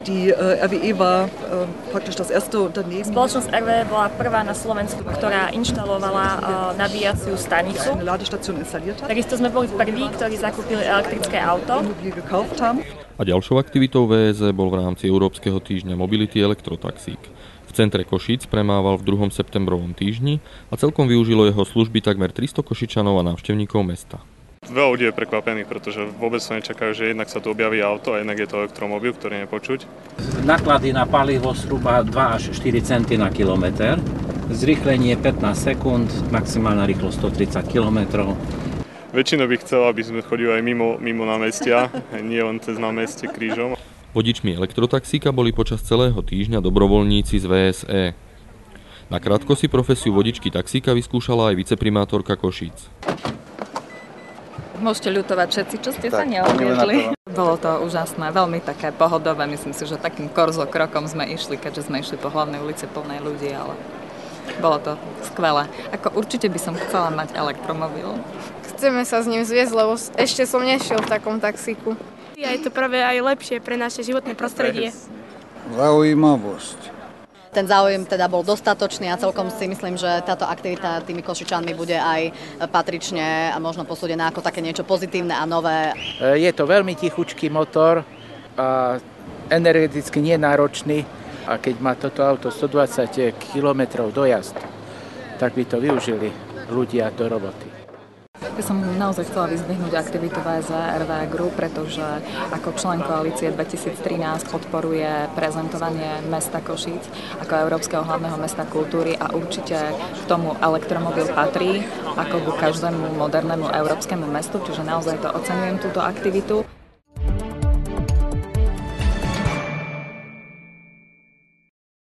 Die RWE war praktisch das erste Unternehmen. Spoločnosť RWE bola prvá na Slovensku, ktorá inštalovala nabíjaciu stanicu. Eine Ladestation installiert hat. Takisto sme boli prví, ktorí zakúpili elektrické auto. Gekauft haben. A ďalšou aktivitou VSE bol v rámci Európskeho týždňa Mobility elektrotaxík. V centre Košíc premával v 2. septembrovom týždni a celkom využilo jeho služby takmer 300 Košičanov a návštevníkov mesta. Veľa ľudí je prekvapených, pretože vôbec sa nečakajú, že jednak sa tu objaví auto a jednak je to elektromobil, ktorý nepočuť. Náklady na palivo zhruba 2 až 4 centy na kilometr, zrýchlenie 15 sekúnd, maximálna rýchlosť 130 km. Väčšinou by chcel, aby sme chodili aj mimo námestia, nie len cez námestie krížom. Vodičmi elektrotaxíka boli počas celého týždňa dobrovoľníci z VSE. Nakrátko si profesiu vodičky taxíka vyskúšala aj viceprimátorka Košíc. Môžete ľutovať všetci, čo ste sa neobjedli. Bolo to úžasné, veľmi také pohodové. Myslím si, že takým korzo krokom sme išli, keďže sme išli po hlavnej ulici plnej ľudí, ale bolo to skvelé. Určite by som chcela mať elektromobil. Chceme sa s ním zviesť, lebo ešte som nešiel v takom taxíku. A je to práve aj lepšie pre naše životné prostredie. Zaujímavosť. Ten záujem teda bol dostatočný a celkom si myslím, že táto aktivita tými Košičanmi bude aj patrične a možno posúdená ako také niečo pozitívne a nové. Je to veľmi tichučký motor a energeticky nenáročný a keď má toto auto 120 km dojazd, tak by to využili ľudia do roboty. Ja som naozaj chcela vyzdvihnúť aktivitu VSE RWE Group, pretože ako člen koalície 2013 podporuje prezentovanie mesta Košíc ako Európskeho hlavného mesta kultúry a určite k tomu elektromobil patrí ako ku každému modernému európskemu mestu, čiže naozaj to oceňujem túto aktivitu.